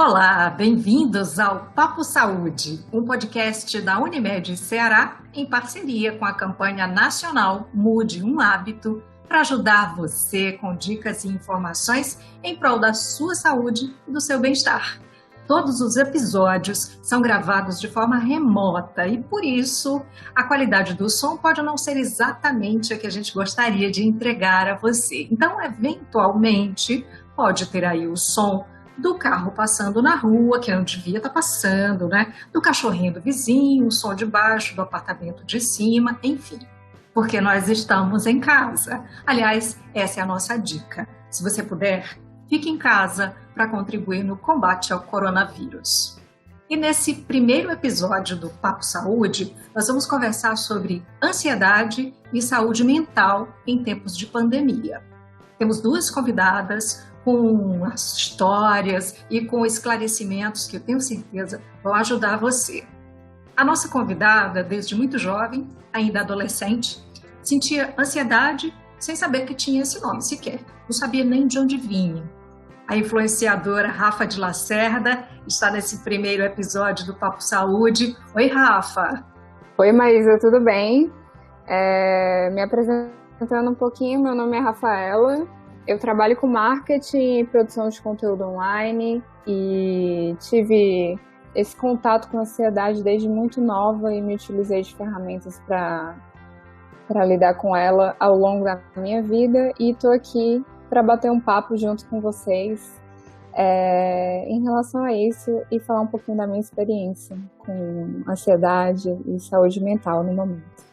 Olá, bem-vindos ao Papo Saúde, um podcast da Unimed Ceará em parceria com a campanha nacional Mude um Hábito para ajudar você com dicas e informações em prol da sua saúde e do seu bem-estar. Todos os episódios são gravados de forma remota e, por isso, a qualidade do som pode não ser exatamente a que a gente gostaria de entregar a você. Então, eventualmente, pode ter aí o som do carro passando na rua, que não devia estar passando, né? Do cachorrinho do vizinho, o som de baixo, do apartamento de cima, enfim. Porque nós estamos em casa. Aliás, essa é a nossa dica. Se você puder, fique em casa para contribuir no combate ao coronavírus. E nesse primeiro episódio do Papo Saúde, nós vamos conversar sobre ansiedade e saúde mental em tempos de pandemia. Temos duas convidadas com as histórias e com esclarecimentos que eu tenho certeza vão ajudar você. A nossa convidada, desde muito jovem, ainda adolescente, sentia ansiedade sem saber que tinha esse nome sequer, não sabia nem de onde vinha. A influenciadora Rafa de Lacerda está nesse primeiro episódio do Papo Saúde. Oi, Rafa! Oi, Maísa, tudo bem? Me apresentando um pouquinho, meu nome é Rafaela. Eu trabalho com marketing e produção de conteúdo online e tive esse contato com a ansiedade desde muito nova e me utilizei de ferramentas para lidar com ela ao longo da minha vida e estou aqui para bater um papo junto com vocês em relação a isso e falar um pouquinho da minha experiência com ansiedade e saúde mental no momento.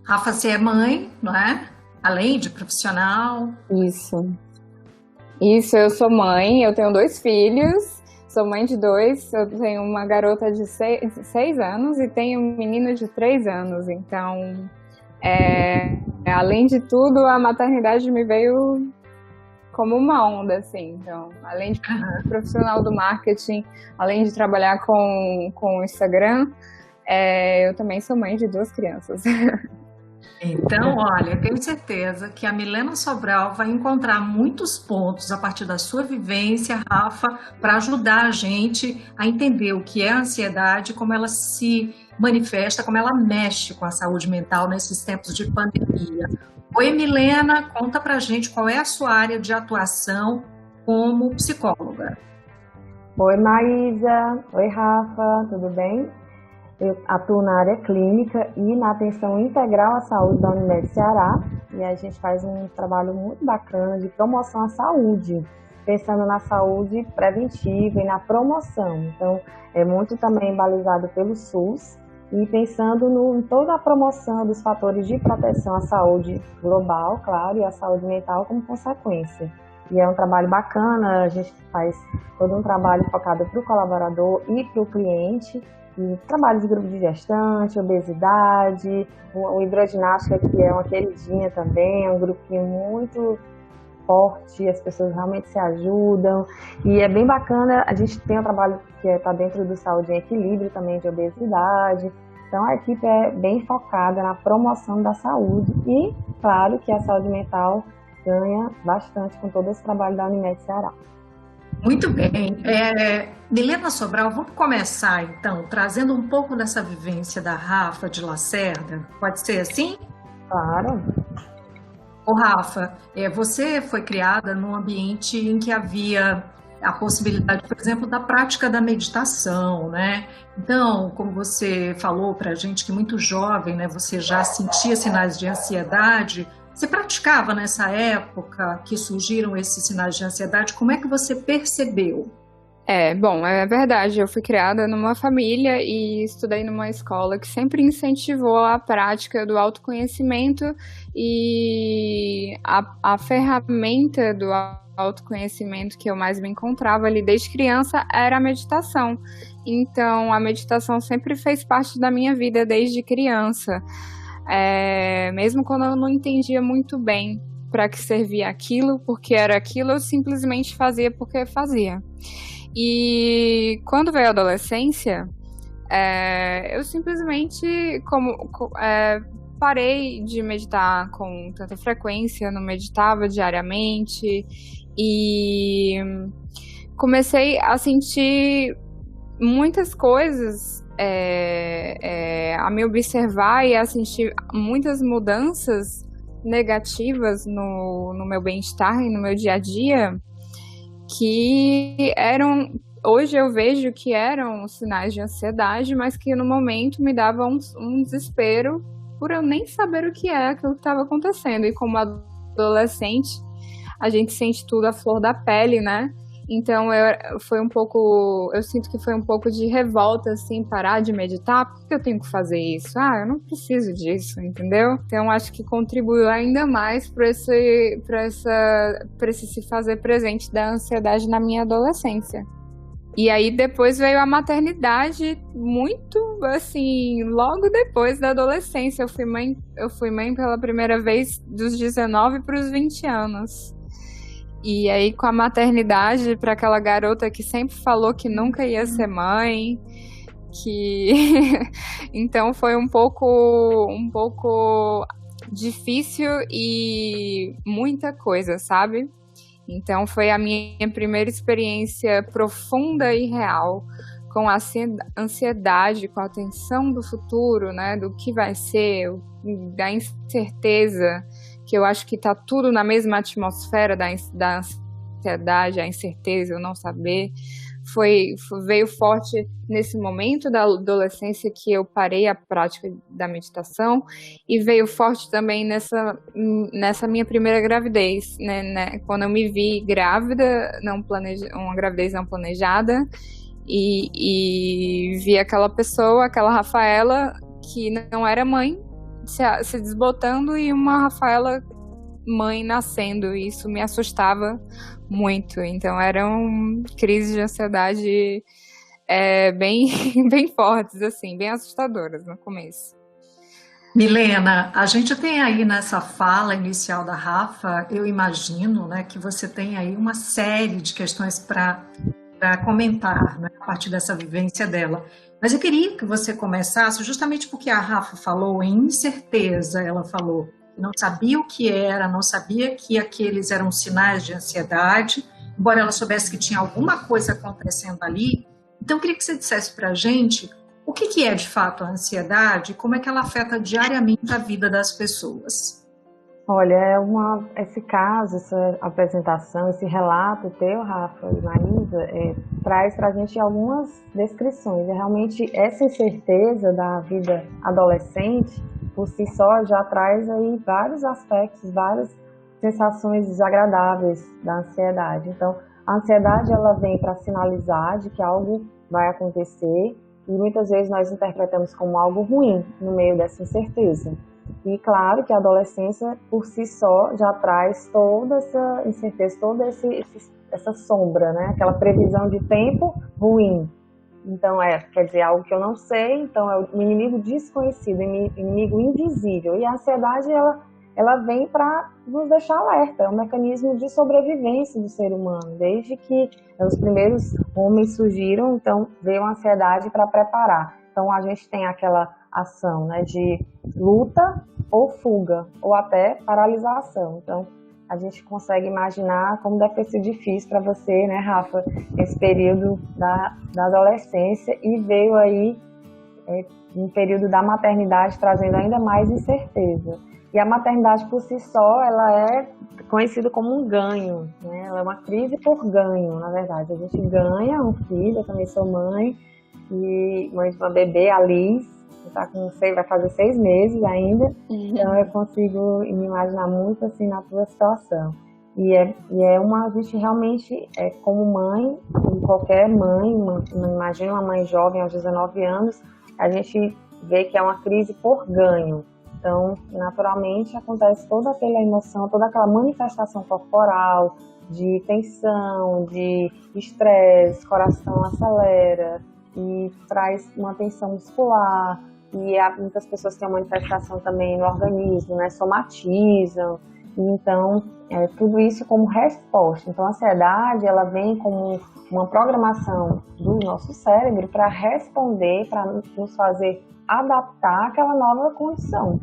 Rafa, você é mãe, não é? Além de profissional. Isso, eu sou mãe, eu tenho 2 filhos, sou mãe de 2, eu tenho uma garota de 6 anos e tenho um menino de 3 anos, então, além de tudo, a maternidade me veio como uma onda, assim, então, além de profissional do marketing, além de trabalhar com o Instagram, eu também sou mãe de 2 crianças. Então, olha, eu tenho certeza que a Milena Sobral vai encontrar muitos pontos a partir da sua vivência, Rafa, para ajudar a gente a entender o que é a ansiedade, como ela se manifesta, como ela mexe com a saúde mental nesses tempos de pandemia. Oi, Milena, conta pra gente qual é a sua área de atuação como psicóloga. Oi, Maísa. Oi, Rafa, tudo bem? Eu atuo na área clínica e na atenção integral à saúde da Unimed Ceará e a gente faz um trabalho muito bacana de promoção à saúde, pensando na saúde preventiva e na promoção. Então, é muito também balizado pelo SUS e pensando em toda a promoção dos fatores de proteção à saúde global, claro, e à saúde mental como consequência. E é um trabalho bacana, a gente faz todo um trabalho focado para o colaborador e para o cliente, e trabalho de grupo de gestante, obesidade, o hidroginástica, que é uma queridinha também, é um grupinho muito forte, as pessoas realmente se ajudam, e é bem bacana. A gente tem um trabalho que está dentro do Saúde em Equilíbrio também, de obesidade, então a equipe é bem focada na promoção da saúde e, claro, que a saúde mental ganha bastante com todo esse trabalho da Unimed Ceará. Muito bem. Milena Sobral, vamos começar então, trazendo um pouco dessa vivência da Rafa de Lacerda. Pode ser assim? Claro. Ô, Rafa, você foi criada num ambiente em que havia a possibilidade, por exemplo, da prática da meditação, né? Então, como você falou para a gente que muito jovem, né, você já sentia sinais de ansiedade. Você praticava nessa época que surgiram esses sinais de ansiedade? Como é que você percebeu? Bom, é verdade. Eu fui criada numa família e estudei numa escola que sempre incentivou a prática do autoconhecimento e a ferramenta do autoconhecimento que eu mais me encontrava ali desde criança era a meditação. Então, a meditação sempre fez parte da minha vida desde criança. Mesmo quando eu não entendia muito bem para que servia aquilo, porque era aquilo, eu simplesmente fazia porque fazia. E quando veio a adolescência, eu simplesmente parei de meditar com tanta frequência, não meditava diariamente e comecei a sentir muitas coisas, a me observar e a sentir muitas mudanças negativas no meu bem-estar e no meu dia a dia, que hoje eu vejo que eram sinais de ansiedade, mas que no momento me davam um desespero por eu nem saber o que é aquilo que estava acontecendo. E como adolescente, a gente sente tudo à flor da pele, né? Então eu sinto que foi um pouco de revolta, assim, parar de meditar. Por que eu tenho que fazer isso? Eu não preciso disso, entendeu? Então acho que contribuiu ainda mais para esse se fazer presente da ansiedade na minha adolescência. E aí depois veio a maternidade, muito assim, logo depois da adolescência. Eu fui mãe pela primeira vez dos 19 para os 20 anos. E aí, com a maternidade, para aquela garota que sempre falou que nunca ia ser mãe, então foi um pouco difícil e muita coisa, sabe? Então foi a minha primeira experiência profunda e real com a ansiedade, com a tensão do futuro, né? Do que vai ser, da incerteza, que eu acho que está tudo na mesma atmosfera da ansiedade, a incerteza, o não saber. Veio forte nesse momento da adolescência que eu parei a prática da meditação, e veio forte também nessa minha primeira gravidez, né? Quando eu me vi grávida, uma gravidez não planejada, e vi aquela pessoa, aquela Rafaela, que não era mãe, se desbotando, e uma Rafaela mãe nascendo, e isso me assustava muito. Então eram crises de ansiedade bem, bem fortes, assim, bem assustadoras no começo. Milena, a gente tem aí nessa fala inicial da Rafa, eu imagino, né, que você tem aí uma série de questões para comentar, né, a partir dessa vivência dela. Mas eu queria que você começasse justamente porque a Rafa falou em incerteza. Ela falou que não sabia o que era, não sabia que aqueles eram sinais de ansiedade, embora ela soubesse que tinha alguma coisa acontecendo ali. Então eu queria que você dissesse para a gente o que é de fato a ansiedade e como é que ela afeta diariamente a vida das pessoas. Olha, esse caso, essa apresentação, esse relato teu, Rafa e Maísa, traz para a gente algumas descrições. Realmente, essa incerteza da vida adolescente, por si só, já traz aí vários aspectos, várias sensações desagradáveis da ansiedade. Então, a ansiedade, ela vem para sinalizar de que algo vai acontecer, e muitas vezes nós interpretamos como algo ruim no meio dessa incerteza. E claro que a adolescência, por si só, já traz toda essa incerteza, toda essa sombra, né? Aquela previsão de tempo ruim. Então, quer dizer, algo que eu não sei, então é o inimigo desconhecido, inimigo invisível. E a ansiedade, ela vem para nos deixar alerta, é um mecanismo de sobrevivência do ser humano. Desde que os primeiros homens surgiram, então veio a ansiedade para preparar. Então, a gente tem aquela ação, né, de luta ou fuga, ou até paralisação. Então, a gente consegue imaginar como deve ter sido difícil para você, né, Rafa, esse período da adolescência, e veio aí um período da maternidade trazendo ainda mais incerteza. E a maternidade por si só, ela é conhecida como um ganho, né? Ela é uma crise por ganho, na verdade. A gente ganha um filho, eu também sou mãe, e mãe de uma bebê, a Liz, vai fazer 6 meses ainda, então eu consigo me imaginar muito assim na tua situação. E a gente realmente, como mãe, como qualquer mãe, imagina uma mãe jovem aos 19 anos, a gente vê que é uma crise por ganho. Então, naturalmente, acontece toda aquela emoção, toda aquela manifestação corporal, de tensão, de estresse, coração acelera, e traz uma tensão muscular, e muitas pessoas têm uma manifestação também no organismo, né, somatizam, e então tudo isso como resposta. Então a ansiedade, ela vem como uma programação do nosso cérebro para responder, para nos fazer adaptar àquela nova condição.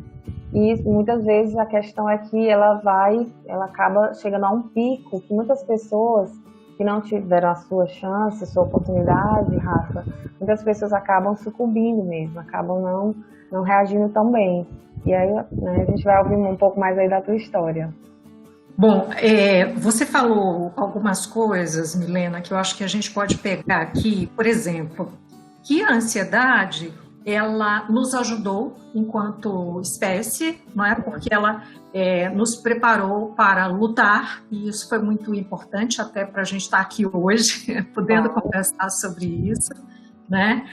E muitas vezes a questão é que ela acaba chegando a um pico que muitas pessoas que não tiveram a sua chance, a sua oportunidade, Rafa, muitas pessoas acabam sucumbindo mesmo, acabam não reagindo tão bem. E aí, né, a gente vai ouvir um pouco mais aí da tua história. Bom, você falou algumas coisas, Milena, que eu acho que a gente pode pegar aqui. Por exemplo, que a ansiedade, ela nos ajudou enquanto espécie, não é? Porque ela nos preparou para lutar, e isso foi muito importante até para a gente estar aqui hoje, podendo conversar sobre isso, né?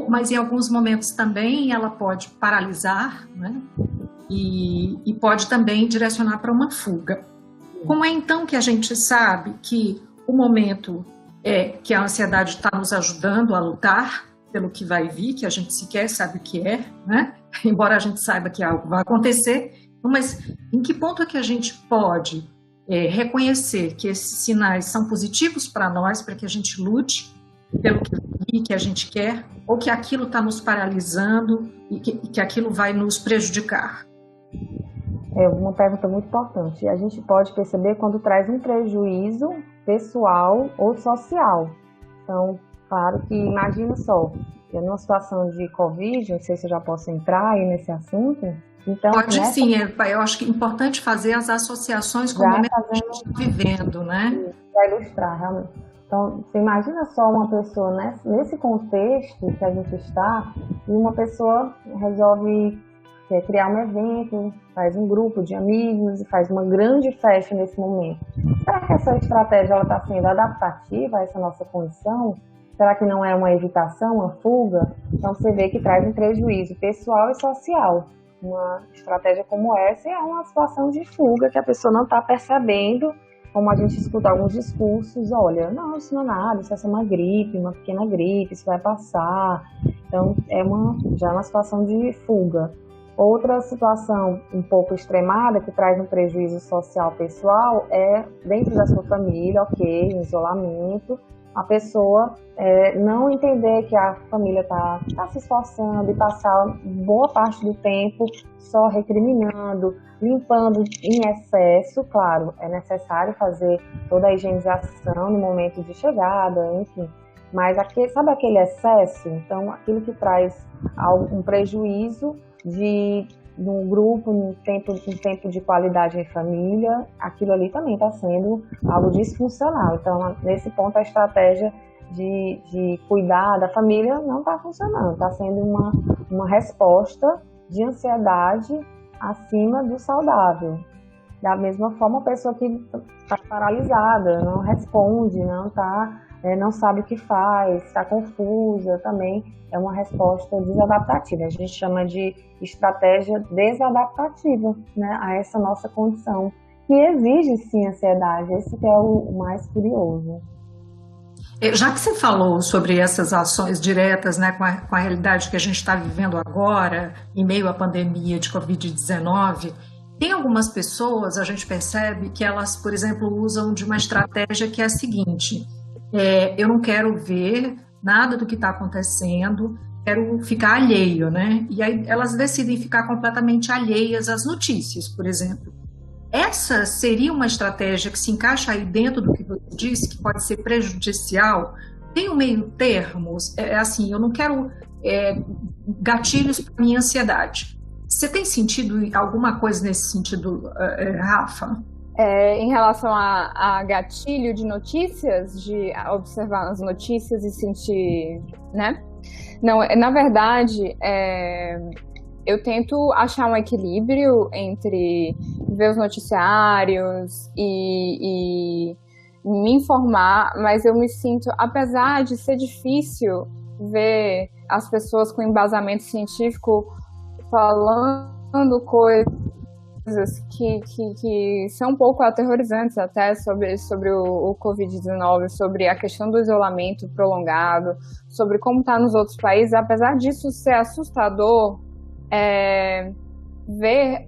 Mas em alguns momentos também ela pode paralisar, né? E pode também direcionar para uma fuga. Como é então que a gente sabe que o momento que a ansiedade está nos ajudando a lutar pelo que vai vir, que a gente sequer sabe o que é, né? Embora a gente saiba que algo vai acontecer, mas em que ponto é que a gente pode reconhecer que esses sinais são positivos para nós, para que a gente lute pelo que a gente quer, ou que aquilo está nos paralisando e que aquilo vai nos prejudicar? É uma pergunta muito importante. A gente pode perceber quando traz um prejuízo pessoal ou social. Então, claro que imagina só, numa situação de Covid, não sei se eu já posso entrar aí nesse assunto. Então, pode sim, eu acho que é importante fazer as associações com o momento que a gente está vivendo, né? Para ilustrar, realmente. Então, você imagina só uma pessoa nesse contexto que a gente está, e uma pessoa resolve criar um evento, faz um grupo de amigos e faz uma grande festa nesse momento. Será que essa estratégia está sendo adaptativa a essa nossa condição? Será que não é uma evitação, uma fuga? Então você vê que traz um prejuízo pessoal e social. Uma estratégia como essa é uma situação de fuga que a pessoa não está percebendo, como a gente escuta alguns discursos, olha, não, isso não é nada, isso vai ser uma gripe, uma pequena gripe, isso vai passar. Então já é uma situação de fuga. Outra situação um pouco extremada, que traz um prejuízo social pessoal, é dentro da sua família, ok, um isolamento, a pessoa não entender que a família está se esforçando e passar boa parte do tempo só recriminando, limpando em excesso. Claro, é necessário fazer toda a higienização no momento de chegada, enfim, mas sabe aquele excesso? Então, aquilo que traz um prejuízo num grupo, num tempo de qualidade em família, aquilo ali também está sendo algo disfuncional. Então, nesse ponto, a estratégia de cuidar da família não está funcionando, está sendo uma resposta de ansiedade acima do saudável. Da mesma forma, a pessoa que está paralisada, não responde, não sabe o que faz, está confusa, também é uma resposta desadaptativa. A gente chama de estratégia desadaptativa, né, a essa nossa condição, que exige sim ansiedade. Esse que é o mais curioso. Já que você falou sobre essas ações diretas, né, com a realidade que a gente está vivendo agora, em meio à pandemia de Covid-19, tem algumas pessoas, a gente percebe que elas, por exemplo, usam de uma estratégia que é a seguinte: eu não quero ver nada do que está acontecendo, quero ficar alheio, né? E aí elas decidem ficar completamente alheias às notícias, por exemplo. Essa seria uma estratégia que se encaixa aí dentro do que você disse, que pode ser prejudicial? Tem um meio termo? Assim, eu não quero gatilhos para minha ansiedade. Você tem sentido alguma coisa nesse sentido, Rafa? Em relação a gatilho de notícias, de observar as notícias e sentir, né? Não, na verdade, eu tento achar um equilíbrio entre ver os noticiários e me informar, mas eu me sinto, apesar de ser difícil ver as pessoas com embasamento científico falando coisas que são um pouco aterrorizantes até sobre o Covid-19, sobre a questão do isolamento prolongado, sobre como está nos outros países. Apesar disso ser assustador, ver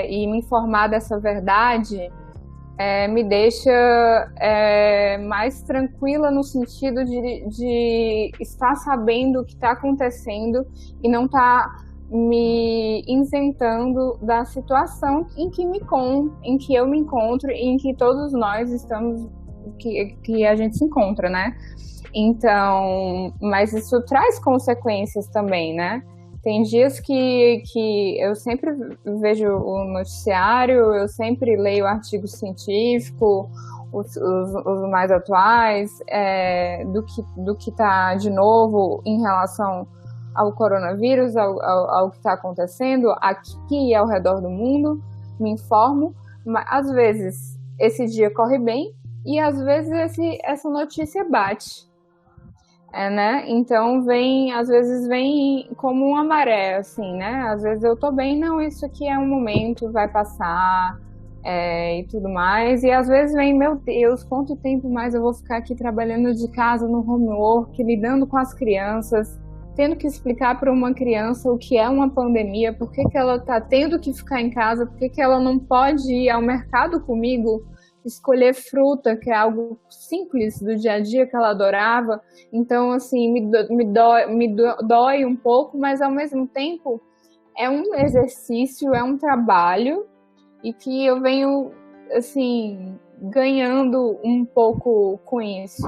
e me informar dessa verdade me deixa mais tranquila no sentido de estar sabendo o que está acontecendo e não estar me isentando da situação em que eu me encontro e em que todos nós estamos que a gente se encontra, né? Então, mas isso traz consequências também, né? Tem dias que eu sempre vejo o noticiário, eu sempre leio artigo científico, os mais atuais, do que está de novo em relação ao coronavírus, ao que está acontecendo aqui e ao redor do mundo, me informo, mas às vezes esse dia corre bem e às vezes essa notícia bate. Né? Então às vezes vem como uma maré, assim, né? Às vezes eu tô bem, não, isso aqui é um momento, vai passar, e tudo mais. E às vezes vem, meu Deus, quanto tempo mais eu vou ficar aqui trabalhando de casa, no home work, lidando com as crianças, tendo que explicar para uma criança o que é uma pandemia, por que ela tá tendo que ficar em casa, por que ela não pode ir ao mercado comigo, escolher fruta, que é algo simples do dia a dia que ela adorava. Então, assim, me dói um pouco, mas ao mesmo tempo é um exercício, é um trabalho e que eu venho, assim, ganhando um pouco com isso,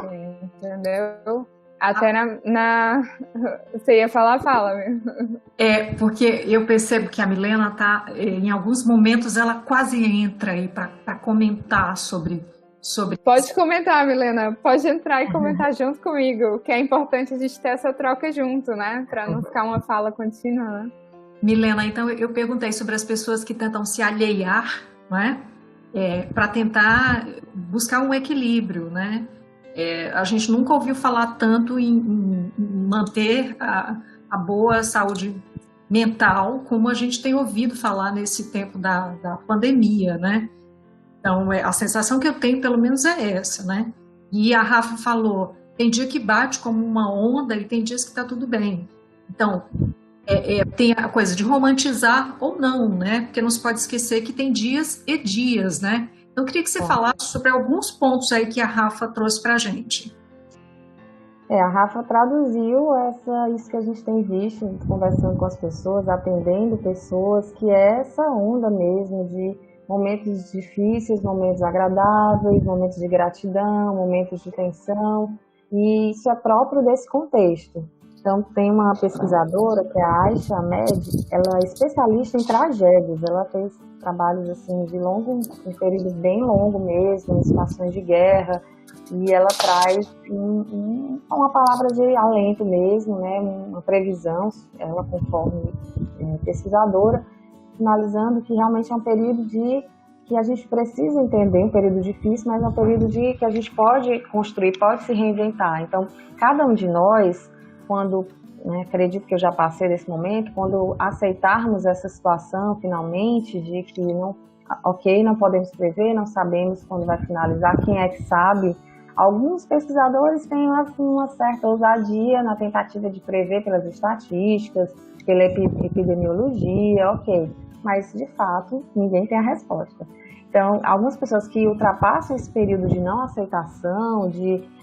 entendeu? Até Você ia falar? Fala. Porque eu percebo que a Milena tá, em alguns momentos, ela quase entra aí para comentar sobre... Pode comentar, Milena. Pode entrar e comentar junto comigo, que é importante a gente ter essa troca junto, né? Para não ficar uma fala contínua, né? Milena, então eu perguntei sobre as pessoas que tentam se alheiar, não é? Para tentar buscar um equilíbrio, né? A gente nunca ouviu falar tanto em manter a boa saúde mental como a gente tem ouvido falar nesse tempo da pandemia, né? Então, a sensação que eu tenho, pelo menos, é essa, né? E a Rafa falou, tem dia que bate como uma onda e tem dias que está tudo bem. Então, tem a coisa de romantizar ou não, né? Porque não se pode esquecer que tem dias e dias, né? Então, eu queria que você falasse sobre alguns pontos aí que a Rafa trouxe para a gente. A Rafa traduziu isso que a gente tem visto, conversando com as pessoas, atendendo pessoas, que é essa onda mesmo de momentos difíceis, momentos agradáveis, momentos de gratidão, momentos de tensão, e isso é próprio desse contexto. Então, tem uma pesquisadora, que é a Aisha Ahmed, ela é especialista em tragédias, ela fez trabalhos assim, um período bem longo mesmo, em situações de guerra, e ela traz uma palavra de alento mesmo, né, uma previsão, ela conforme pesquisadora, finalizando que realmente é um período que a gente precisa entender, um período difícil, mas é um período que a gente pode construir, pode se reinventar. Então, cada um de nós, quando, acredito que eu já passei desse momento, quando aceitarmos essa situação finalmente, de que não podemos prever, não sabemos quando vai finalizar, quem é que sabe? Alguns pesquisadores têm uma certa ousadia na tentativa de prever pelas estatísticas, pela epidemiologia, mas de fato ninguém tem a resposta. Então, algumas pessoas que ultrapassam esse período de não aceitação,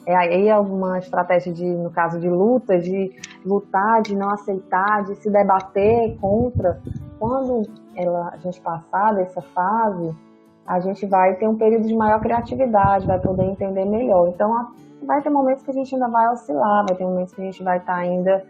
aí alguma estratégia no caso de luta, de lutar, de não aceitar, de se debater contra, quando a gente passar dessa fase, a gente vai ter um período de maior criatividade, vai poder entender melhor. Então, vai ter momentos que a gente ainda vai oscilar, vai ter momentos que a gente vai estar ainda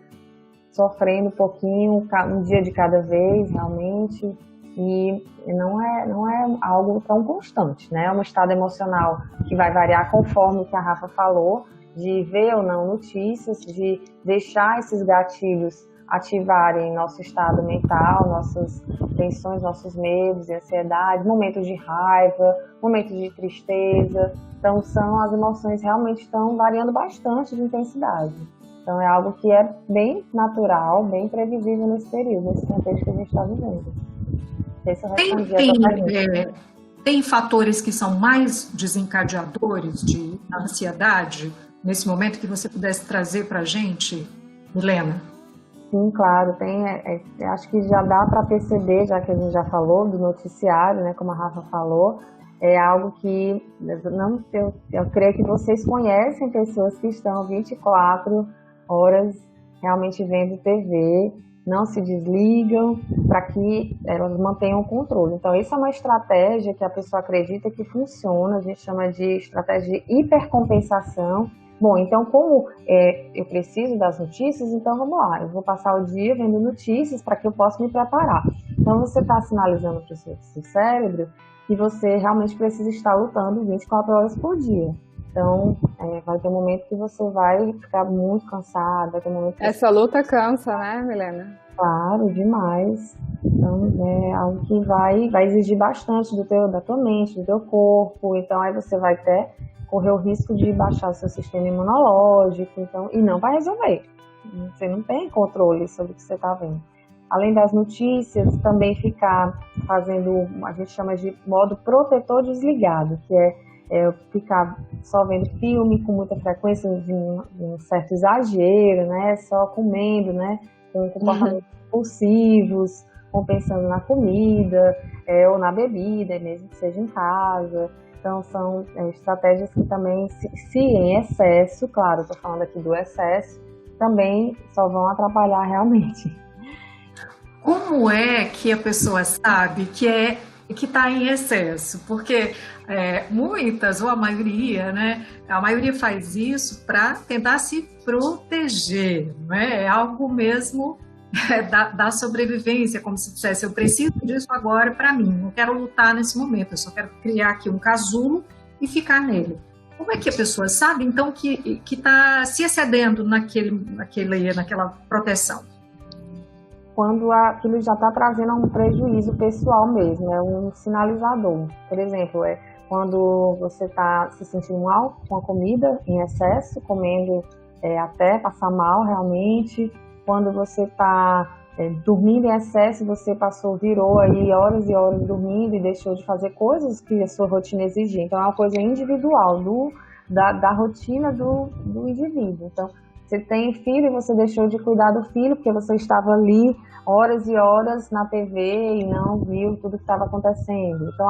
sofrendo um pouquinho, um dia de cada vez, realmente, e não é algo tão constante, né? É um estado emocional que vai variar conforme o que a Rafa falou, de ver ou não notícias, de deixar esses gatilhos ativarem nosso estado mental, nossas tensões, nossos medos e ansiedade, momentos de raiva, momentos de tristeza. Então, as emoções realmente estão variando bastante de intensidade. Então, é algo que é bem natural, bem previsível nesse período, nesse contexto que a gente está vivendo. Não sei se eu respondi essa pergunta. Tem fatores que são mais desencadeadores de ansiedade nesse momento que você pudesse trazer para a gente, Milena? Sim, claro, tem. Acho que já dá para perceber, já que a gente já falou do noticiário, né, como a Rafa falou, é algo que eu creio que vocês conhecem pessoas que estão 24 horas realmente vendo TV não se desligam, para que elas mantenham o controle. Então, essa é uma estratégia que a pessoa acredita que funciona, a gente chama de estratégia de hipercompensação. Bom, então, como eu preciso das notícias, então vamos lá, eu vou passar o dia vendo notícias para que eu possa me preparar. Então, você está sinalizando para o seu cérebro que você realmente precisa estar lutando 24 horas por dia. Então, vai ter um momento que você vai ficar muito cansado, vai ter um momento que Essa luta cansa, né, Milena? Claro, demais. Então, é algo que vai exigir bastante da tua mente, do teu corpo. Então, aí você vai até correr o risco de baixar o seu sistema imunológico. Então, e não vai resolver. Você não tem controle sobre o que você está vendo. Além das notícias, também ficar fazendo, a gente chama de modo protetor desligado, que é ficar só vendo filme com muita frequência, de um certo exagero, né? Só comendo, né? Com comportamentos impulsivos, ou pensando na comida, ou na bebida, mesmo que seja em casa. Então, são estratégias que também, se em excesso, claro, estou falando aqui do excesso, também só vão atrapalhar realmente. Como é que a pessoa sabe que está em excesso? Porque muitas, ou a maioria, né? A maioria faz isso para tentar se proteger, né? É algo mesmo da sobrevivência, como se dissesse, eu preciso disso agora para mim, não quero lutar nesse momento, eu só quero criar aqui um casulo e ficar nele. Como é que a pessoa sabe, então, que está se excedendo naquela proteção? Quando aquilo já está trazendo um prejuízo pessoal mesmo, é um sinalizador. Por exemplo, quando você está se sentindo mal com a comida em excesso, comendo até passar mal realmente. Quando você está dormindo em excesso, você virou aí horas e horas dormindo e deixou de fazer coisas que a sua rotina exigia. Então, é uma coisa individual da rotina do indivíduo. Então, você tem filho e você deixou de cuidar do filho porque você estava ali horas e horas na TV e não viu tudo que estava acontecendo. Então,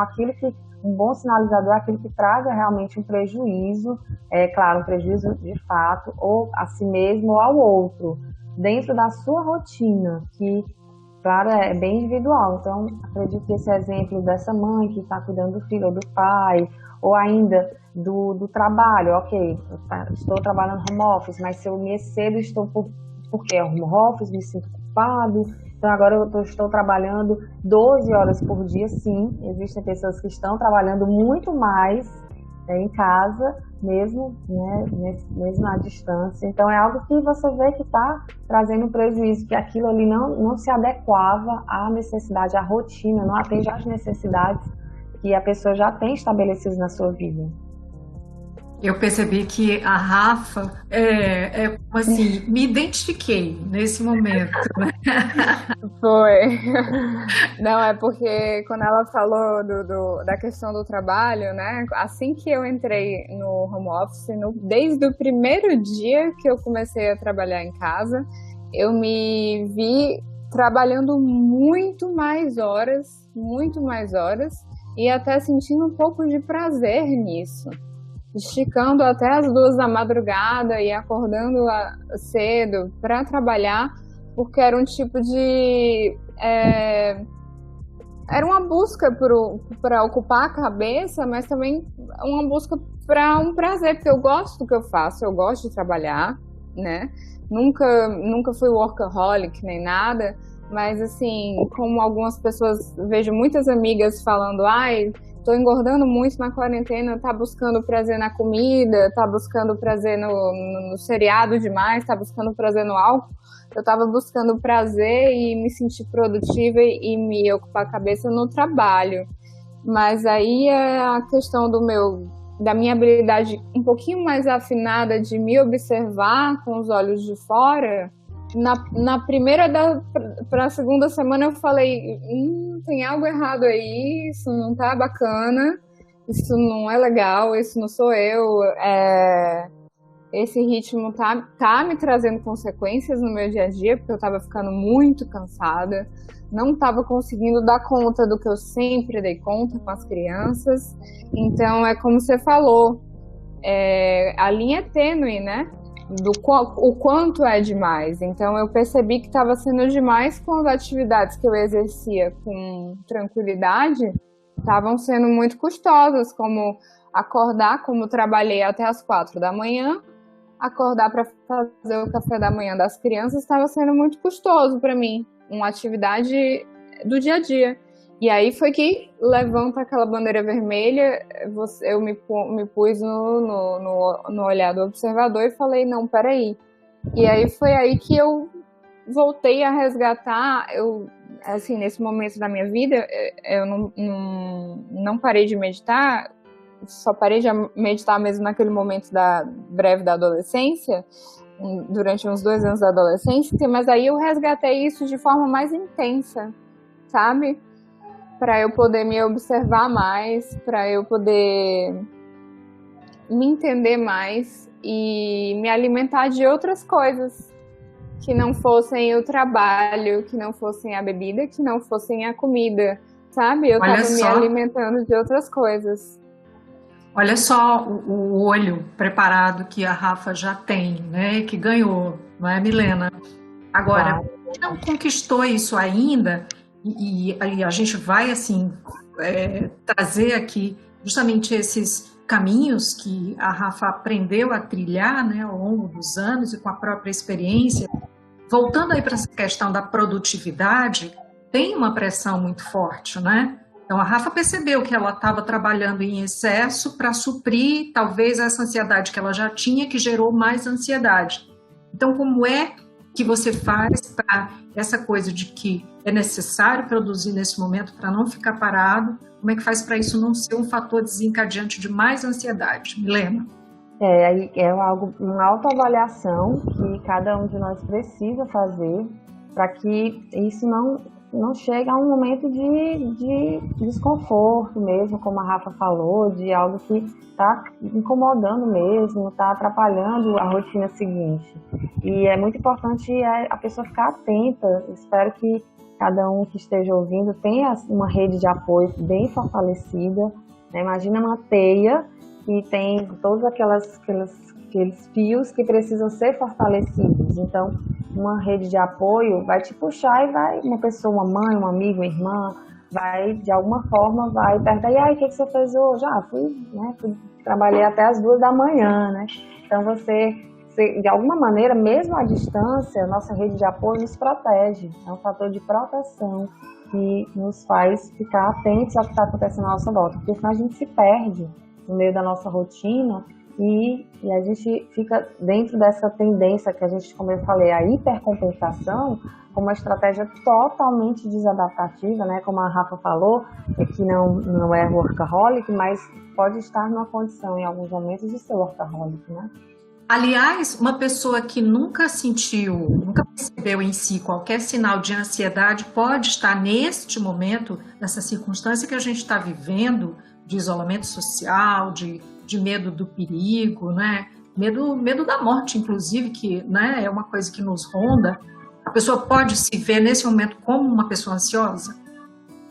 um bom sinalizador é aquele que traga realmente um prejuízo, claro, um prejuízo de fato, ou a si mesmo ou ao outro, dentro da sua rotina, que, claro, é bem individual. Então, acredito que esse exemplo dessa mãe que está cuidando do filho ou do pai, ou ainda do trabalho, ok, estou trabalhando home office, mas se eu me excedo, porque é home office, me sinto culpado, então agora eu estou trabalhando 12 horas por dia, sim, existem pessoas que estão trabalhando muito mais em casa, mesmo, né, mesmo à distância, então é algo que você vê que está trazendo um prejuízo, que aquilo ali não se adequava à necessidade, à rotina, não atende às necessidades que a pessoa já tem estabelecidas na sua vida. Eu percebi que a Rafa, assim, me identifiquei nesse momento, né? Foi. Não, é porque quando ela falou da questão do trabalho, né? Assim que eu entrei no home office, desde o primeiro dia que eu comecei a trabalhar em casa, eu me vi trabalhando muito mais horas, e até sentindo um pouco de prazer nisso. Esticando até as 2 da madrugada e acordando cedo para trabalhar, porque era um tipo de... era uma busca para ocupar a cabeça, mas também uma busca para um prazer, porque eu gosto do que eu faço, eu gosto de trabalhar, né? Nunca fui workaholic nem nada, mas assim, como algumas pessoas, vejo muitas amigas falando, tô engordando muito na quarentena, tá buscando prazer na comida, tá buscando prazer no seriado demais, tá buscando prazer no álcool. Eu tava buscando prazer e me sentir produtiva e me ocupar a cabeça no trabalho. Mas aí é a questão da minha habilidade um pouquinho mais afinada de me observar com os olhos de fora. Na primeira para a segunda semana eu falei, tem algo errado aí, isso não tá bacana, isso não é legal, isso não sou eu, esse ritmo tá me trazendo consequências no meu dia a dia, porque eu tava ficando muito cansada, não tava conseguindo dar conta do que eu sempre dei conta com as crianças. Então é como você falou, a linha é tênue, né? o quanto é demais. Então eu percebi que estava sendo demais com as atividades que eu exercia com tranquilidade, estavam sendo muito custosas, como acordar, como trabalhei até as 4 da manhã, acordar para fazer o café da manhã das crianças estava sendo muito custoso para mim, uma atividade do dia a dia. E aí foi que levanta aquela bandeira vermelha, eu me pus no olhar do observador e falei, não, peraí. E aí foi aí que eu voltei a resgatar, assim, nesse momento da minha vida, eu não parei de meditar, só parei de meditar mesmo naquele momento breve da adolescência, durante uns 2 anos da adolescência, mas aí eu resgatei isso de forma mais intensa, sabe? Para eu poder me observar mais, para eu poder me entender mais e me alimentar de outras coisas que não fossem o trabalho, que não fossem a bebida, que não fossem a comida, sabe? Eu estava me alimentando de outras coisas. Olha só o olho preparado que a Rafa já tem, né? Que ganhou, não é, Milena? Agora, não conquistou isso ainda. E a gente vai, assim, trazer aqui justamente esses caminhos que a Rafa aprendeu a trilhar, né, ao longo dos anos e com a própria experiência. Voltando aí para essa questão da produtividade, tem uma pressão muito forte, né? Então, a Rafa percebeu que ela estava trabalhando em excesso para suprir, talvez, essa ansiedade que ela já tinha, que gerou mais ansiedade. Então, como é que você faz para essa coisa de que é necessário produzir nesse momento para não ficar parado? Como é que faz para isso não ser um fator desencadeante de mais ansiedade? Milena? Uma autoavaliação que cada um de nós precisa fazer para que isso não chegue a um momento de desconforto mesmo, como a Rafa falou, de algo que está incomodando mesmo, está atrapalhando a rotina seguinte. E é muito importante a pessoa ficar atenta. Espero que cada um que esteja ouvindo tenha uma rede de apoio bem fortalecida, né? Imagina uma teia que tem todos aqueles fios que precisam ser fortalecidos. Então, uma rede de apoio vai te puxar e vai, uma pessoa, uma mãe, um amigo, uma irmã, vai, de alguma forma, vai perguntar, e aí, o que você fez hoje? Trabalhei até as 2 da manhã, né? Então, você, de alguma maneira, mesmo à distância, nossa rede de apoio nos protege. É um fator de proteção que nos faz ficar atentos ao que está acontecendo à nossa volta, porque senão a gente se perde no meio da nossa rotina e a gente fica dentro dessa tendência que a gente, como eu falei, a hipercompensação, como uma estratégia totalmente desadaptativa, né? Como a Rafa falou, que não é workaholic, mas pode estar numa condição, em alguns momentos, de ser workaholic, né? Aliás, uma pessoa que nunca percebeu em si qualquer sinal de ansiedade pode estar neste momento, nessa circunstância que a gente está vivendo, de isolamento social, de medo do perigo, né? Medo da morte, inclusive, que, né, é uma coisa que nos ronda. A pessoa pode se ver nesse momento como uma pessoa ansiosa?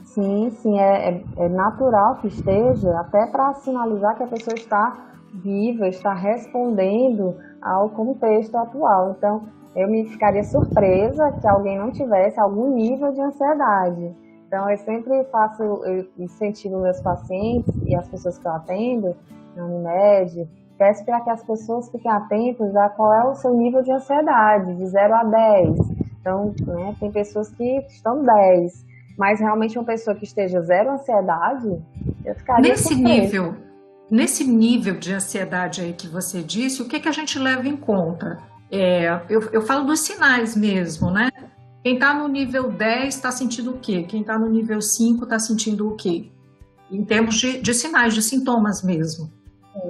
Sim, é natural que esteja, até para sinalizar que a pessoa está viva, está respondendo ao contexto atual. Então, eu me ficaria surpresa que alguém não tivesse algum nível de ansiedade. Então, eu sempre eu incentivo meus pacientes e as pessoas que eu atendo na Unimed, peço para que as pessoas fiquem atentas a qual é o seu nível de ansiedade, de 0 a 10. Então, né, tem pessoas que estão 10, mas realmente uma pessoa que esteja 0 ansiedade, eu ficaria surpresa. Nesse nível de ansiedade aí que você disse, o que a gente leva em conta? Eu falo dos sinais mesmo, né? Quem está no nível 10 está sentindo o quê? Quem está no nível 5 está sentindo o quê? Em termos de sinais, de sintomas mesmo.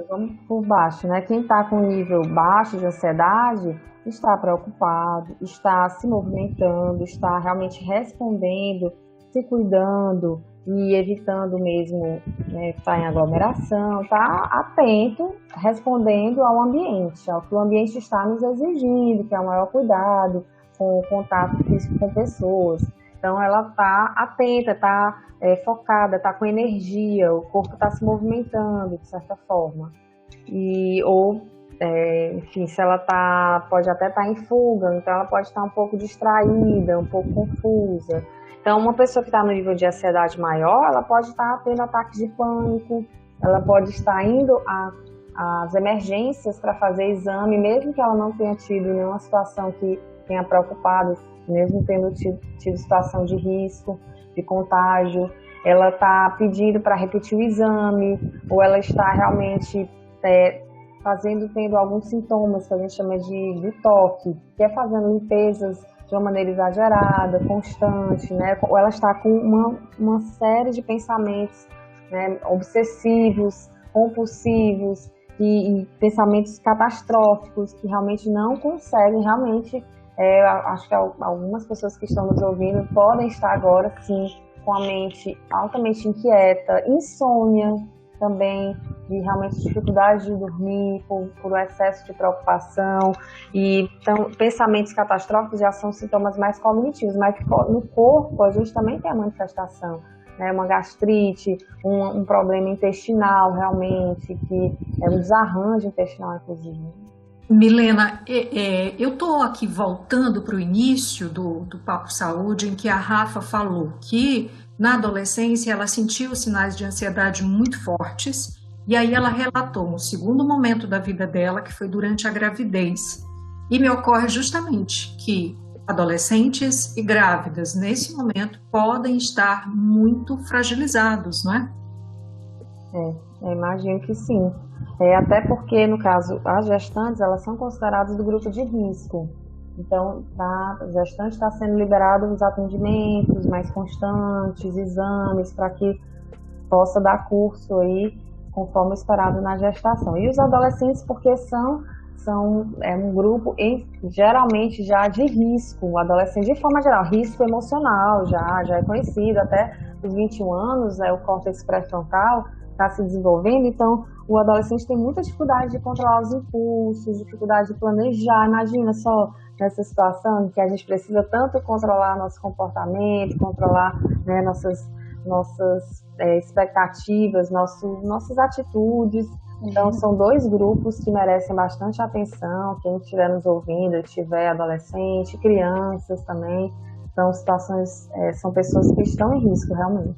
Vamos por baixo, né? Quem está com nível baixo de ansiedade está preocupado, está se movimentando, está realmente respondendo, se cuidando e evitando mesmo, né, estar em aglomeração, está atento, respondendo ao ambiente, ao que o ambiente está nos exigindo, que é o maior cuidado com o contato físico com pessoas. Então, ela está atenta, está focada, está com energia, o corpo está se movimentando, de certa forma. Ou enfim, se ela pode até estar em fuga, então ela pode estar um pouco distraída, um pouco confusa. Então, uma pessoa que está no nível de ansiedade maior, ela pode estar tendo ataques de pânico, ela pode estar indo às emergências para fazer exame, mesmo que ela não tenha tido nenhuma situação que tenha preocupado, mesmo tendo tido situação de risco, de contágio. Ela está pedindo para repetir o exame, ou ela está realmente tendo alguns sintomas que a gente chama de toque, que é fazendo limpezas de uma maneira exagerada, constante, né? Ou ela está com uma série de pensamentos, né, obsessivos, compulsivos e pensamentos catastróficos que realmente não conseguem, acho que algumas pessoas que estão nos ouvindo podem estar agora, sim, com a mente altamente inquieta, insônia também, e realmente dificuldade de dormir por excesso de preocupação. E então, pensamentos catastróficos já são sintomas mais cognitivos, mas no corpo a gente também tem a manifestação, né? Uma gastrite, um problema intestinal realmente, que é um desarranjo intestinal, inclusive. Milena, eu estou aqui voltando para o início do Papo Saúde, em que a Rafa falou que na adolescência ela sentiu sinais de ansiedade muito fortes, e aí ela relatou um segundo momento da vida dela, que foi durante a gravidez. E me ocorre justamente que adolescentes e grávidas, nesse momento, podem estar muito fragilizados, não é? Eu imagino que sim. Até porque, no caso, as gestantes, elas são consideradas do grupo de risco. Então, a gestante está sendo liberado os atendimentos mais constantes, exames, para que possa dar curso aí, conforme esperado na gestação. E os adolescentes, porque são um grupo geralmente já de risco, o adolescente de forma geral, risco emocional já é conhecido, até os 21 anos, o córtex pré-frontal está se desenvolvendo, então o adolescente tem muita dificuldade de controlar os impulsos, dificuldade de planejar. Imagina só nessa situação em que a gente precisa tanto controlar nosso comportamento, controlar, né, nossas expectativas, nossas atitudes. Então, são dois grupos que merecem bastante atenção. Quem estiver nos ouvindo, tiver adolescente, crianças também, são pessoas que estão em risco, realmente.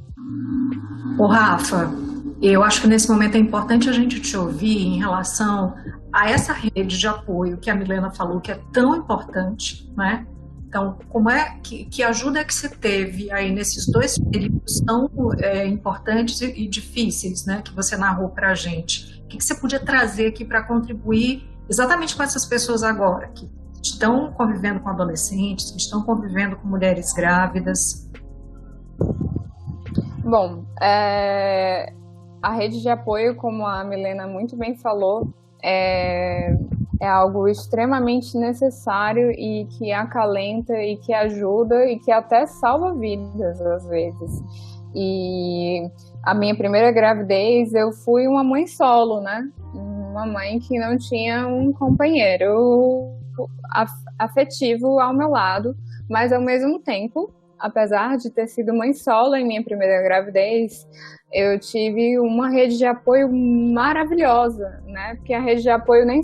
Ô, Rafa, eu acho que nesse momento é importante a gente te ouvir em relação a essa rede de apoio que a Milena falou que é tão importante, né? Então, como é que ajuda é que você teve aí nesses dois períodos tão importantes e difíceis, né, que você narrou para a gente? O que você podia trazer aqui para contribuir exatamente com essas pessoas agora, que estão convivendo com adolescentes, que estão convivendo com mulheres grávidas? Bom, a rede de apoio, como a Milena muito bem falou, é algo extremamente necessário e que acalenta e que ajuda e que até salva vidas às vezes. E a minha primeira gravidez eu fui uma mãe solo, né? Uma mãe que não tinha um companheiro afetivo ao meu lado, mas ao mesmo tempo, apesar de ter sido mãe solo em minha primeira gravidez, eu tive uma rede de apoio maravilhosa, né? Porque a rede de apoio nem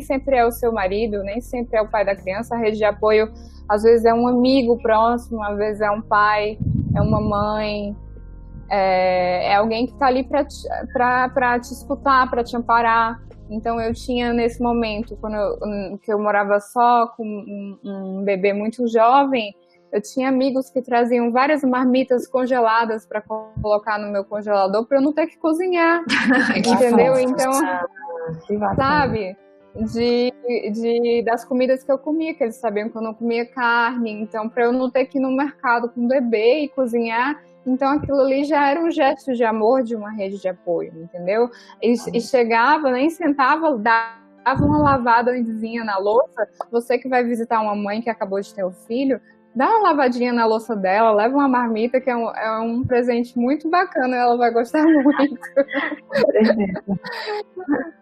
sempre é o seu marido, nem sempre é o pai da criança. A rede de apoio, às vezes, é um amigo próximo, às vezes é um pai, é uma mãe, é alguém que está ali para te escutar, para te amparar. Então, eu tinha, nesse momento, que eu morava só com um bebê muito jovem, eu tinha amigos que traziam várias marmitas congeladas para colocar no meu congelador para eu não ter que cozinhar, entendeu? Então, sabe, das comidas que eu comia, que eles sabiam que eu não comia carne, então para eu não ter que ir no mercado com o bebê e cozinhar, então aquilo ali já era um gesto de amor de uma rede de apoio, entendeu? E chegava, nem sentava, dava uma lavada antezinha na louça. Você que vai visitar uma mãe que acabou de ter um filho, dá uma lavadinha na louça dela, leva uma marmita, que é um presente muito bacana, ela vai gostar muito.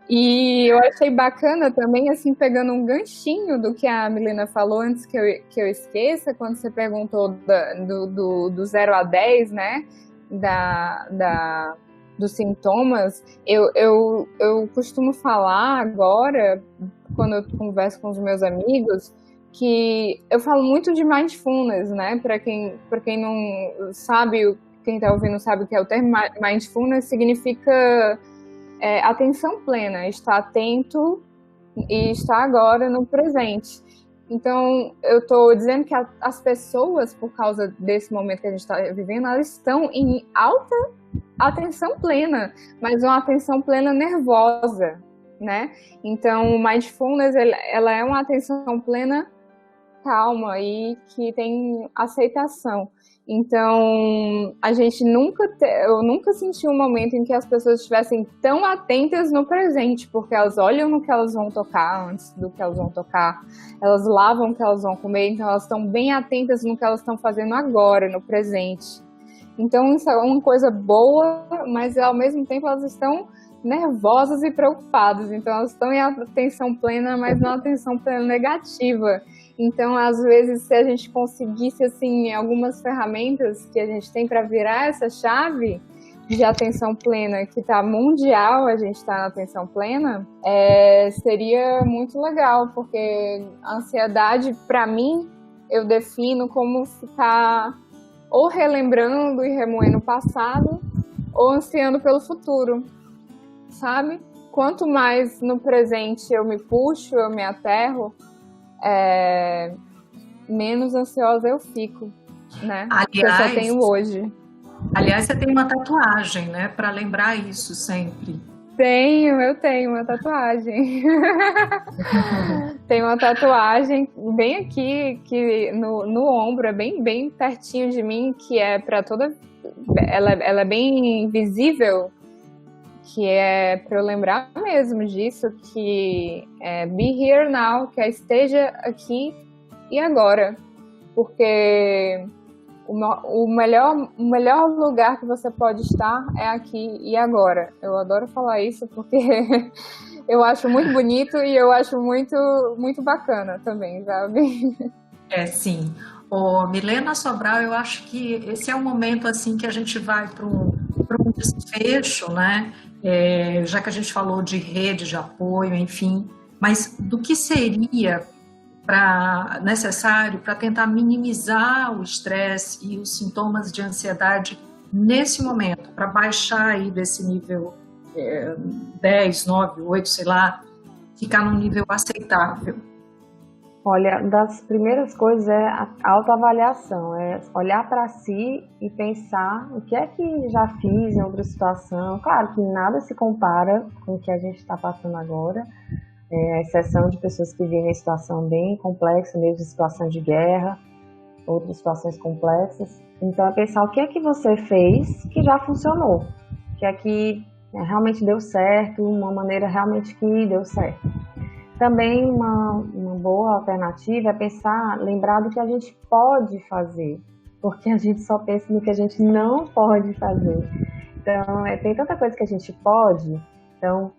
E eu achei bacana também, assim, pegando um ganchinho do que a Milena falou antes que eu esqueça, quando você perguntou do 0 a 10, né, dos sintomas, eu costumo falar agora, quando eu converso com os meus amigos, que eu falo muito de mindfulness, né? Para quem não sabe, quem está ouvindo sabe o que é o termo mindfulness, significa atenção plena, estar atento e estar agora no presente. Então, eu estou dizendo que as pessoas, por causa desse momento que a gente está vivendo, elas estão em alta atenção plena, mas uma atenção plena nervosa, né? Então, o mindfulness, ela é uma atenção plena calma e que tem aceitação. Então, eu nunca senti um momento em que as pessoas estivessem tão atentas no presente, porque elas olham no que elas vão tocar antes do que elas vão tocar, elas lavam o que elas vão comer, então elas estão bem atentas no que elas estão fazendo agora, no presente. Então, isso é uma coisa boa, mas ao mesmo tempo elas estão nervosas e preocupadas, então elas estão em atenção plena, mas não atenção plena negativa. Então, às vezes, se a gente conseguisse, assim, algumas ferramentas que a gente tem para virar essa chave de atenção plena, que está mundial, a gente está na atenção plena, seria muito legal, porque a ansiedade, para mim, eu defino como ficar ou relembrando e remoendo o passado, ou ansiando pelo futuro, sabe? Quanto mais no presente eu me puxo, eu me aterro, menos ansiosa eu fico, né? Que eu só tenho hoje. Aliás, você tem uma tatuagem, né? Para lembrar isso sempre. Eu tenho uma tatuagem. Tem uma tatuagem bem aqui, que no ombro, é bem pertinho de mim, que é para toda... Ela é bem visível, que é para eu lembrar mesmo disso, que é Be Here Now, que é esteja aqui e agora. Porque o melhor lugar que você pode estar é aqui e agora. Eu adoro falar isso porque eu acho muito bonito e eu acho muito, muito bacana também, sabe? Sim. Milena Sobral, eu acho que esse é um momento assim que a gente vai para um desfecho, né? Já que a gente falou de rede de apoio, enfim, mas do que seria necessário para tentar minimizar o estresse e os sintomas de ansiedade nesse momento, para baixar aí desse nível 10, 9, 8, sei lá, ficar num nível aceitável? Olha, das primeiras coisas é a autoavaliação, é olhar para si e pensar o que é que já fiz em outra situação. Claro que nada se compara com o que a gente está passando agora, a exceção de pessoas que vivem em situação bem complexa, mesmo em situação de guerra, outras situações complexas. Então é pensar o que é que você fez que já funcionou, o que é que realmente deu certo, uma maneira realmente que deu certo. Também uma boa alternativa é lembrar do que a gente pode fazer, porque a gente só pensa no que a gente não pode fazer. Então, tem tanta coisa que a gente pode, então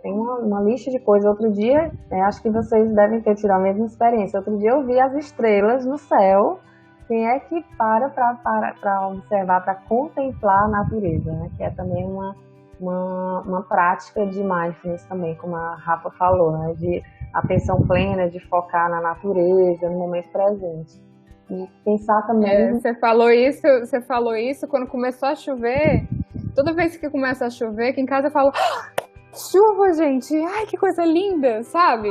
tem uma lista de coisas. Outro dia, acho que vocês devem ter tido a mesma experiência, outro dia eu vi as estrelas no céu. Quem é que para observar, para contemplar a natureza, né? Que é também uma prática de mindfulness também, como a Rafa falou, né? De atenção plena, de focar na natureza, no momento presente. E pensar também... Você falou isso quando começou a chover. Toda vez que começa a chover, aqui em casa eu falo: chuva, gente! Ai, que coisa linda, sabe?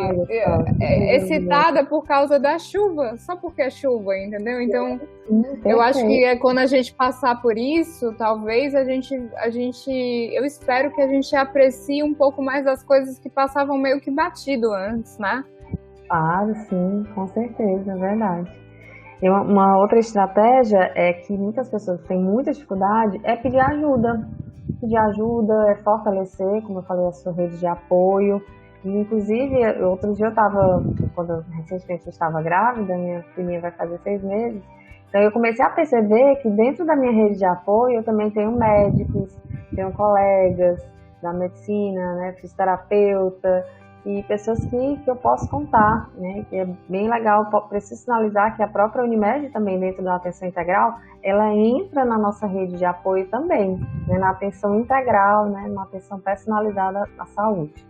Excitada por causa da chuva, só porque é chuva, entendeu? Então, eu acho que quando a gente passar por isso, talvez eu espero que a gente aprecie um pouco mais as coisas que passavam meio que batido antes, né? Claro, sim, com certeza, é verdade. E uma outra estratégia é que muitas pessoas têm muita dificuldade é pedir ajuda. Pedir ajuda é fortalecer, como eu falei, a sua rede de apoio. E, inclusive, outro dia recentemente eu estava grávida, minha filhinha vai fazer 6 meses, então eu comecei a perceber que dentro da minha rede de apoio eu também tenho médicos, tenho colegas da medicina, né, fisioterapeuta, e pessoas que eu posso contar, né? Que é bem legal. Preciso sinalizar que a própria Unimed também, dentro da atenção integral, ela entra na nossa rede de apoio também, né? Na atenção integral, né? Na atenção personalizada à saúde.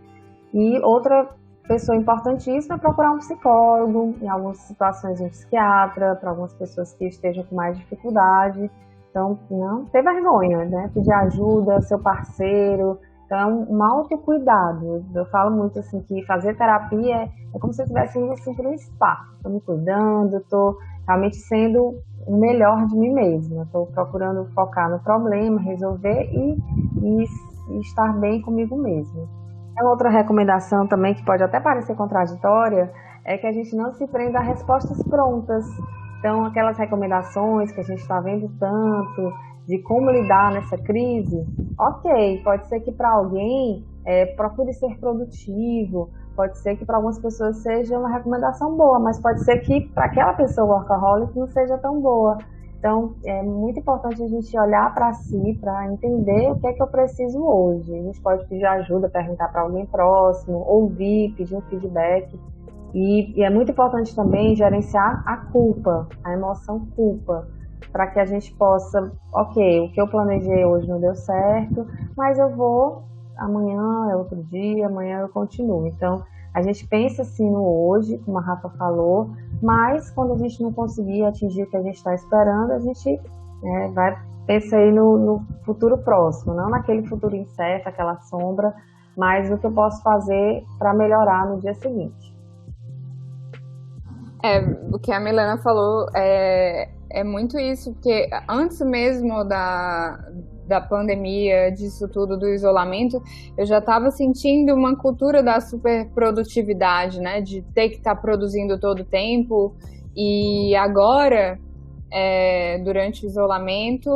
E outra pessoa importantíssima é procurar um psicólogo, em algumas situações um psiquiatra, para algumas pessoas que estejam com mais dificuldade. Então, não ter vergonha, né? Pedir ajuda, seu parceiro. Então, é um autocuidado. Eu falo muito assim que fazer terapia é como se eu estivesse indo assim para um spa. Estou me cuidando, estou realmente sendo o melhor de mim mesma. Estou procurando focar no problema, resolver e estar bem comigo mesma. Outra recomendação também, que pode até parecer contraditória, é que a gente não se prenda a respostas prontas. Então, aquelas recomendações que a gente está vendo tanto, de como lidar nessa crise, ok, pode ser que para alguém procure ser produtivo, pode ser que para algumas pessoas seja uma recomendação boa, mas pode ser que para aquela pessoa workaholic não seja tão boa. Então, é muito importante a gente olhar para si, para entender o que é que eu preciso hoje. A gente pode pedir ajuda, perguntar para alguém próximo, ouvir, pedir um feedback. E é muito importante também gerenciar a culpa, a emoção culpa, para que a gente possa, ok, o que eu planejei hoje não deu certo, mas eu vou, amanhã é outro dia, amanhã eu continuo. Então, a gente pensa assim no hoje, como a Rafa falou, mas quando a gente não conseguir atingir o que a gente está esperando, a gente vai pensar aí no futuro próximo, não naquele futuro incerto, aquela sombra, mas o que eu posso fazer para melhorar no dia seguinte. O que a Milena falou é muito isso, porque antes mesmo da pandemia, disso tudo, do isolamento, eu já estava sentindo uma cultura da superprodutividade, né, de ter que estar produzindo todo o tempo, e agora, durante o isolamento,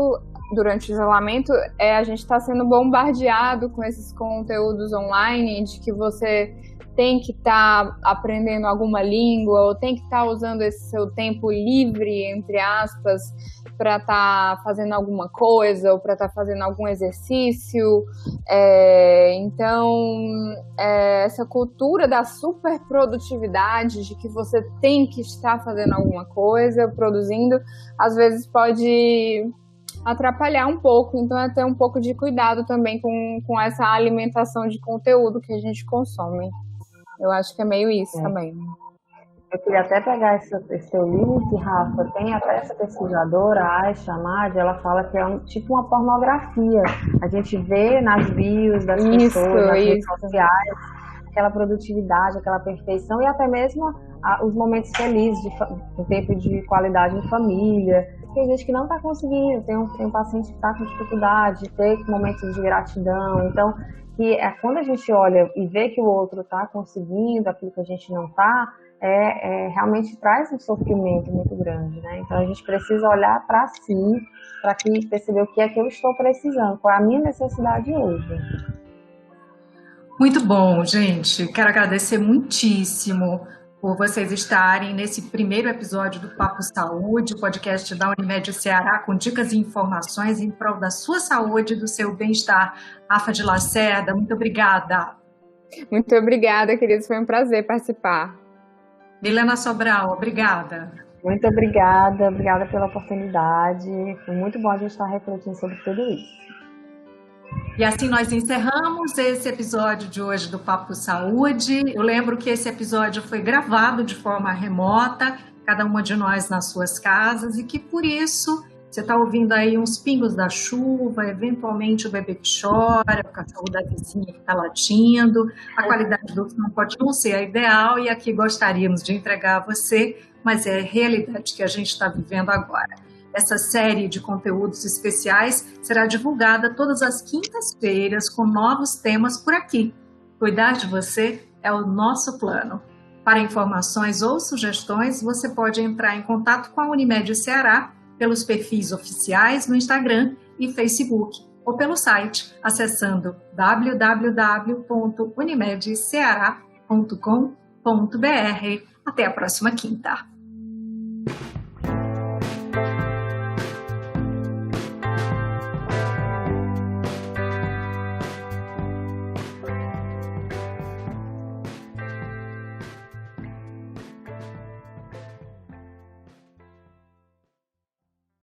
a gente está sendo bombardeado com esses conteúdos online, de que você tem que estar aprendendo alguma língua, ou tem que estar usando esse seu tempo livre, entre aspas, para estar fazendo alguma coisa, ou para estar fazendo algum exercício. Então, essa cultura da superprodutividade, de que você tem que estar fazendo alguma coisa, produzindo, às vezes pode atrapalhar um pouco. Então, é ter um pouco de cuidado também com essa alimentação de conteúdo que a gente consome. Eu acho que é meio isso também. Eu queria até pegar esse seu link, Rafa. Tem até essa pesquisadora, a Aisha Ahmad, ela fala que é tipo uma pornografia. A gente vê nas bios das pessoas, nas redes sociais, aquela produtividade, aquela perfeição e até mesmo os momentos felizes, o tempo de qualidade em família. Tem gente que não está conseguindo, tem um paciente que está com dificuldade, tem momentos de gratidão. Então, quando a gente olha e vê que o outro está conseguindo aquilo que a gente não está, realmente traz um sofrimento muito grande, né? Então a gente precisa olhar para si, para perceber o que é que eu estou precisando, qual é a minha necessidade hoje. Muito bom, gente. Quero agradecer muitíssimo por vocês estarem nesse primeiro episódio do Papo Saúde, o podcast da Unimed Ceará, com dicas e informações em prol da sua saúde e do seu bem-estar. Rafa de Lacerda, muito obrigada. Muito obrigada, queridos. Foi um prazer participar. Milena Sobral, obrigada. Muito obrigada pela oportunidade. Foi muito bom a gente estar refletindo sobre tudo isso. E assim nós encerramos esse episódio de hoje do Papo Saúde. Eu lembro que esse episódio foi gravado de forma remota, cada uma de nós nas suas casas, e que por isso você está ouvindo aí uns pingos da chuva, eventualmente o bebê que chora, o cachorro da vizinha que está latindo. A qualidade do som pode não ser a ideal e aqui gostaríamos de entregar a você, mas é a realidade que a gente está vivendo agora. Essa série de conteúdos especiais será divulgada todas as quintas-feiras com novos temas por aqui. Cuidar de você é o nosso plano. Para informações ou sugestões, você pode entrar em contato com a Unimed Ceará pelos perfis oficiais no Instagram e Facebook ou pelo site acessando www.unimedceara.com.br. Até a próxima quinta.